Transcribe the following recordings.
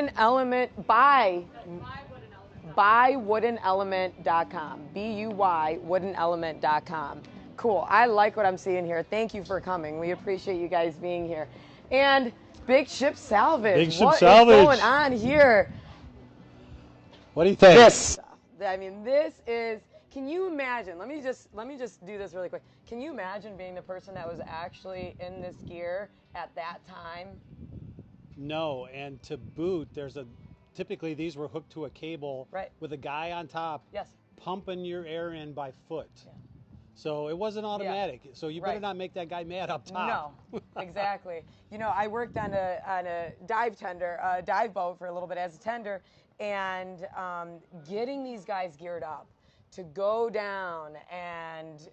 Wooden Element, buywoodenelement.com. B-U-Y, woodenelement.com. Cool. I like what I'm seeing here. Thank you for coming. We appreciate you guys being here. And Big Ship Salvage. Big Ship What Salvage. is going on here? What do you think? This. I mean, this is. Can you imagine? Let me just do this really quick. Can you imagine being the person that was actually in this gear at that time? No, and to boot, typically these were hooked to a cable with a guy on top pumping your air in by foot. Yeah. So it wasn't automatic. Yeah. So you better not make that guy mad up top. No, exactly. You know, I worked on a dive boat for a little bit as a tender, and getting these guys geared up to go down and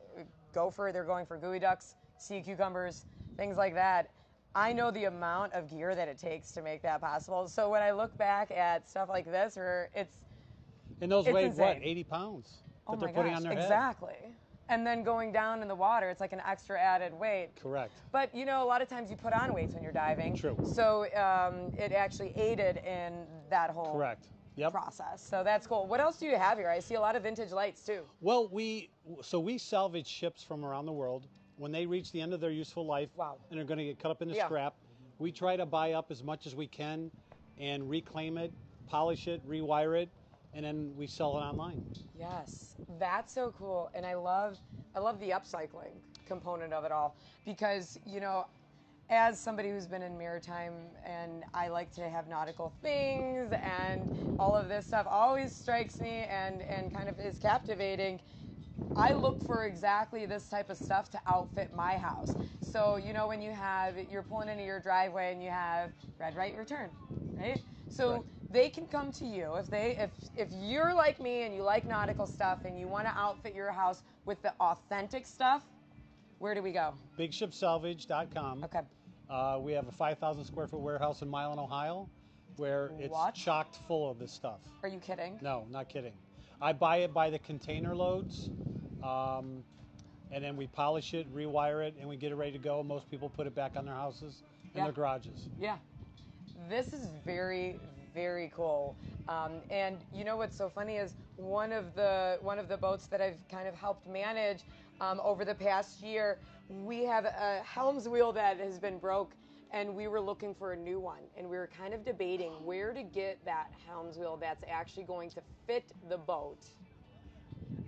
they're going for gooey ducks, sea cucumbers, things like that. I know the amount of gear that it takes to make that possible. So when I look back at stuff like this, and those weigh insane. what, 80 pounds that they're putting on their head? Exactly. And then going down in the water, it's like an extra added weight. Correct. But you know, a lot of times you put on weights when you're diving. True. So it actually aided in that whole process. So that's cool. What else do you have here? I see a lot of vintage lights too. Well, we salvage ships from around the world. When they reach the end of their useful life and are going to get cut up into scrap, we try to buy up as much as we can and reclaim it, polish it, rewire it, and then we sell it online. Yes, that's so cool. And I love the upcycling component of it all, because, you know, as somebody who's been in maritime, and I like to have nautical things, and all of this stuff always strikes me and kind of is captivating. I look for exactly this type of stuff to outfit my house. So, you know, when you're pulling into your driveway and you have red right return, right? So they can come to you if you're like me and you like nautical stuff and you want to outfit your house with the authentic stuff. Where do we go? BigShipSalvage.com. Okay. We have a 5,000 square foot warehouse in Milan, Ohio, where it's chocked full of this stuff. Are you kidding? No, not kidding. I buy it by the container loads, and then we polish it, rewire it, and we get it ready to go. Most people put it back on their houses and their garages. Yeah. This is very, very cool. And you know what's so funny is one of the boats that I've kind of helped manage over the past year, we have a Helms Wheel that has been broke, and we were looking for a new one, and we were kind of debating where to get that Helms Wheel that's actually going to fit the boat.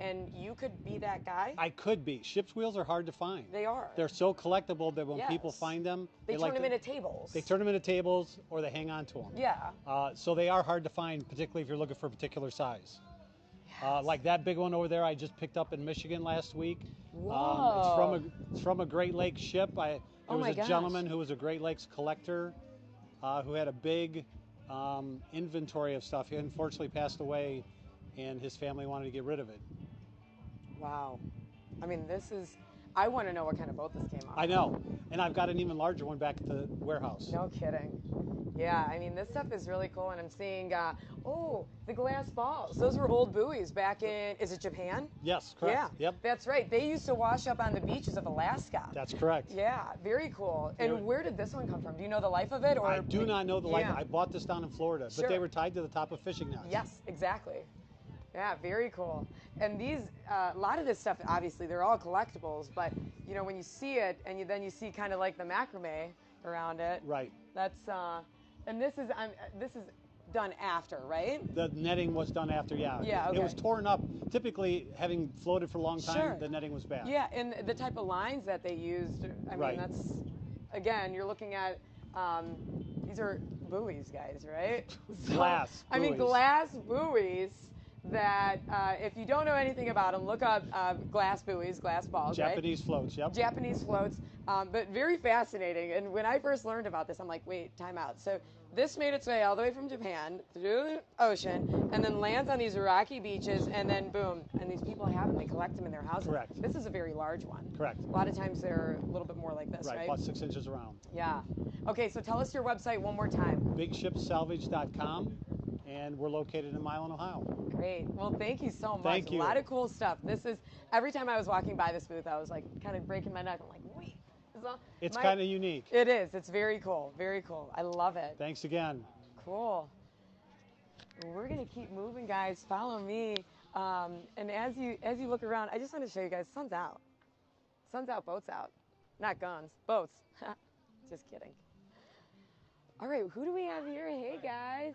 And you could be that guy? I could be. Ship's wheels are hard to find. They are. They're so collectible that when people find them, they turn them into tables. They turn them into tables, or they hang on to them. Yeah. So they are hard to find, particularly if you're looking for a particular size. Like that big one over there I just picked up in Michigan last week. Whoa. It's from a Great Lakes ship. There was a gentleman who was a Great Lakes collector who had a big inventory of stuff. He unfortunately passed away, and his family wanted to get rid of it. Wow. I mean, I want to know what kind of boat this came off. I know. And I've got an even larger one back at the warehouse. No kidding. Yeah, I mean, this stuff is really cool, and I'm seeing, the glass balls. Those were old buoys back in, is it Japan? Yes, correct. Yeah, yep. That's right. They used to wash up on the beaches of Alaska. That's correct. Yeah, very cool. And where did this one come from? Do you know the life of it? Or I do not know the life. I bought this down in Florida, but they were tied to the top of fishing nets. Yes, exactly. Yeah, very cool. And these, a lot of this stuff, obviously, they're all collectibles, but, you know, when you see it, and then you see kind of like the macrame around it. Right. That's, and this is done after, right? The netting was done after, yeah. Yeah, okay. It was torn up. Typically, having floated for a long time, the netting was bad. Yeah, and the type of lines that they used, I mean, that's, again, you're looking at, these are buoys, guys, right? Glass buoys. I mean, glass buoys that, if you don't know anything about them, look up glass buoys, glass balls, Japanese floats, yep. Japanese floats, but very fascinating. And when I first learned about this, I'm like, wait, time out. So this made its way all the way from Japan through the ocean and then lands on these rocky beaches, and then boom, and these people have them. They collect them in their houses. Correct. This is a very large one. Correct. A lot of times they're a little bit more like this, right? About 6 inches around. Yeah. Okay, so tell us your website one more time. BigShipSalvage.com, and we're located in Milan, Ohio. Great. Well, thank you so much. Thank you. A lot of cool stuff. This is, every time I was walking by this booth, I was like kind of breaking my neck. I'm like, wait. It's kind of unique. It is. It's very cool. Very cool. I love it. Thanks again. Cool. We're gonna keep moving, guys. Follow me. And as you look around, I just want to show you guys. Sun's out. Sun's out. Boats out. Not guns. Boats. Just kidding. All right. Who do we have here? Hey, guys.